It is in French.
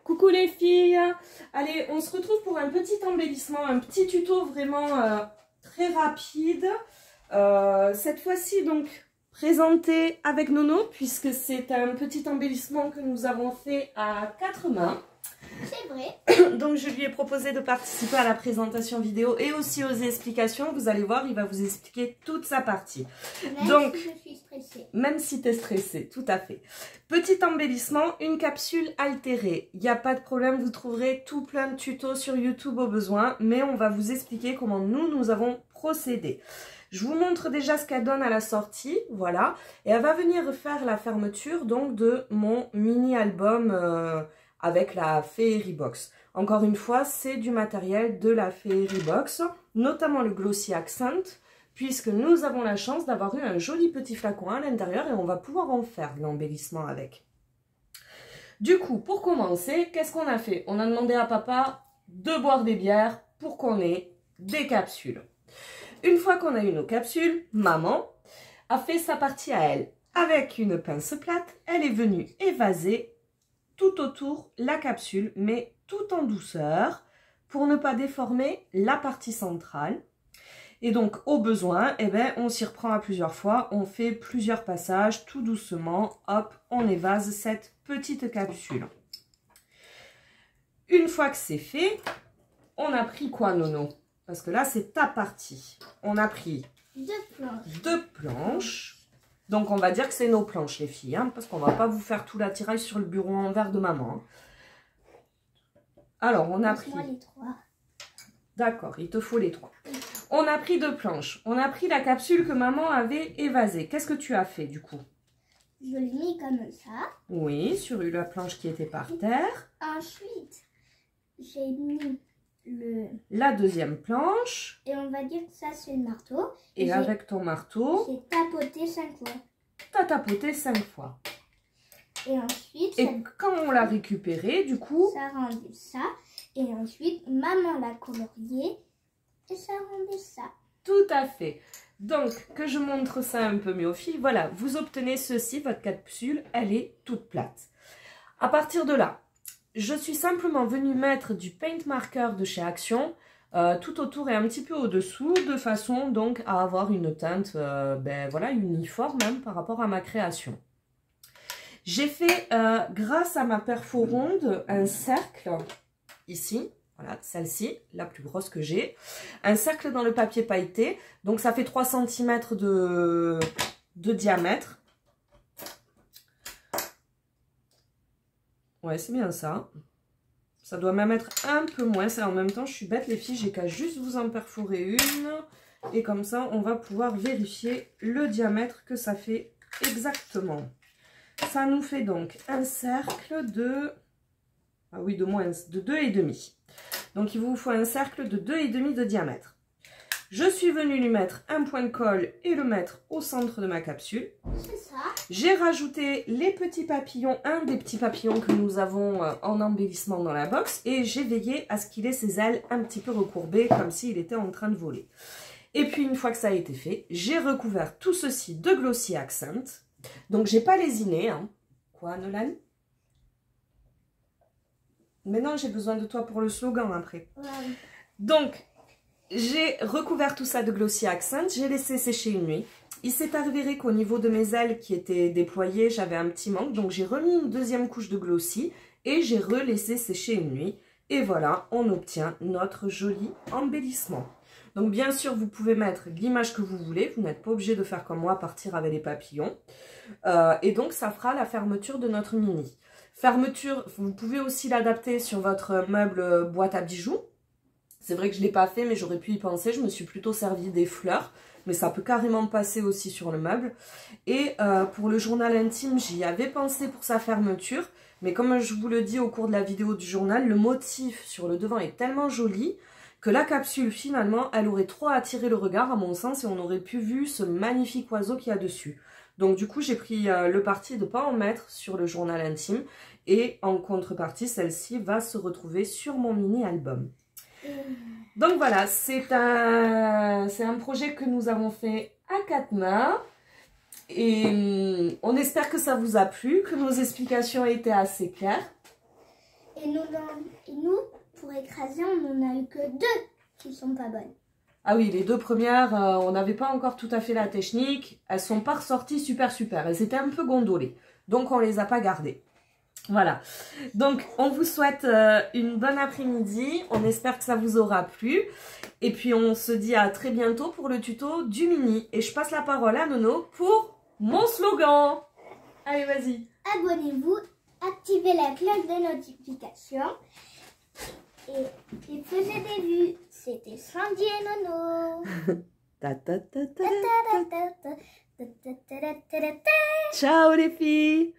Coucou les filles. Allez, on se retrouve pour un petit embellissement, un petit tuto vraiment très rapide. Cette fois-ci donc présenté avec Nono puisque c'est un petit embellissement que nous avons fait à 4 mains. C'est vrai. Donc je lui ai proposé de participer à la présentation vidéo et aussi aux explications. Vous allez voir, il va vous expliquer toute sa partie. Même si je suis stressée. Même si tu es stressée, tout à fait. Petit embellissement, une capsule altérée. Il n'y a pas de problème, vous trouverez tout plein de tutos sur YouTube au besoin. Mais on va vous expliquer comment nous avons procédé. Je vous montre déjà ce qu'elle donne à la sortie, voilà. Et elle va venir faire la fermeture donc de mon mini-album avec la Fairy Box. Encore une fois, c'est du matériel de la Fairy Box, notamment le Glossy Accent, puisque nous avons la chance d'avoir eu un joli petit flacon à l'intérieur et on va pouvoir en faire de l'embellissement avec. Du coup, pour commencer, qu'est-ce qu'on a fait? On a demandé à papa de boire des bières pour qu'on ait des capsules. Une fois qu'on a eu nos capsules, maman a fait sa partie à elle. Avec une pince plate, elle est venue évaser tout autour la capsule, mais tout en douceur, pour ne pas déformer la partie centrale. Et donc, au besoin, eh ben, on s'y reprend à plusieurs fois, on fait plusieurs passages, tout doucement, hop, on évase cette petite capsule. Une fois que c'est fait, on a pris quoi, Nono? Parce que là, c'est ta partie. On a pris deux planches. Donc, on va dire que c'est nos planches, les filles, hein, parce qu'on va pas vous faire tout l'attirail sur le bureau en verre de maman. Alors, on a pris... les 3. D'accord, il te faut les 3. On a pris 2 planches. On a pris la capsule que maman avait évasée. Qu'est-ce que tu as fait, du coup? Je l'ai mis comme ça. Oui, sur la planche qui était par terre. Ensuite, j'ai mis la deuxième planche. Et on va dire que ça, c'est le marteau. Et avec ton marteau, j'ai tapoté 5 fois. Tu as tapoté 5 fois. Et ensuite... Et quand on l'a récupéré, du coup... Ça rendait ça. Et ensuite, maman l'a colorié. Et ça rendait ça. Tout à fait. Donc, que je montre ça un peu mieux aux filles. Voilà, vous obtenez ceci, votre capsule, elle est toute plate. À partir de là, je suis simplement venue mettre du paint marker de chez Action tout autour et un petit peu au-dessous, de façon donc à avoir une teinte ben, voilà, uniforme même par rapport à ma création. J'ai fait, grâce à ma perfo ronde, un cercle ici. Voilà, celle-ci, la plus grosse que j'ai. Un cercle dans le papier pailleté. Donc, ça fait 3 cm de diamètre. Ouais, c'est bien ça. Ça doit même être un peu moins. En même temps, je suis bête, les filles. J'ai qu'à juste vous en perforer une. Et comme ça, on va pouvoir vérifier le diamètre que ça fait exactement. Ça nous fait donc un cercle de... Ah oui, de 2,5. Donc, il vous faut un cercle de 2,5 de diamètre. Je suis venue lui mettre un point de colle et le mettre au centre de ma capsule. C'est ça. J'ai rajouté les petits papillons, un des petits papillons que nous avons en embellissement dans la box. Et j'ai veillé à ce qu'il ait ses ailes un petit peu recourbées, comme s'il était en train de voler. Et puis, une fois que ça a été fait, j'ai recouvert tout ceci de Glossy Accent. Donc, j'ai pas lésiné. Hein. Quoi, Nolan? Mais non, j'ai besoin de toi pour le slogan après. Ouais. Donc, j'ai recouvert tout ça de Glossy Accent. J'ai laissé sécher une nuit. Il s'est avéré qu'au niveau de mes ailes qui étaient déployées, j'avais un petit manque. Donc, j'ai remis une deuxième couche de Glossy et j'ai relaissé sécher une nuit. Et voilà, on obtient notre joli embellissement. Donc, bien sûr, vous pouvez mettre l'image que vous voulez. Vous n'êtes pas obligé de faire comme moi, partir avec les papillons. Et donc, ça fera la fermeture de notre mini. Fermeture, vous pouvez aussi l'adapter sur votre meuble boîte à bijoux. C'est vrai que je ne l'ai pas fait, mais j'aurais pu y penser. Je me suis plutôt servi des fleurs, mais ça peut carrément passer aussi sur le meuble. Et pour le journal intime, j'y avais pensé pour sa fermeture. Mais comme je vous le dis au cours de la vidéo du journal, le motif sur le devant est tellement joli que la capsule, finalement, elle aurait trop attiré le regard, à mon sens, et on aurait pu voir ce magnifique oiseau qu'il y a dessus. Donc du coup, j'ai pris le parti de ne pas en mettre sur le journal intime. Et en contrepartie, celle-ci va se retrouver sur mon mini-album. Donc voilà, c'est un projet que nous avons fait à 4 mains. Et on espère que ça vous a plu, que nos explications étaient assez claires. Et nous Et nous, pour écraser, on n'en a eu que 2 qui sont pas bonnes. Ah oui, les 2 premières, on n'avait pas encore tout à fait la technique. Elles sont pas ressorties super. Elles étaient un peu gondolées. Donc, on les a pas gardées. Voilà. Donc, on vous souhaite une bonne après-midi. On espère que ça vous aura plu. Et puis, on se dit à très bientôt pour le tuto du mini. Et je passe la parole à Nono pour mon slogan. Allez, vas-y. Abonnez-vous, activez la cloche de notification et faisez des vues. C'était Sandy et Nono. Ciao les filles.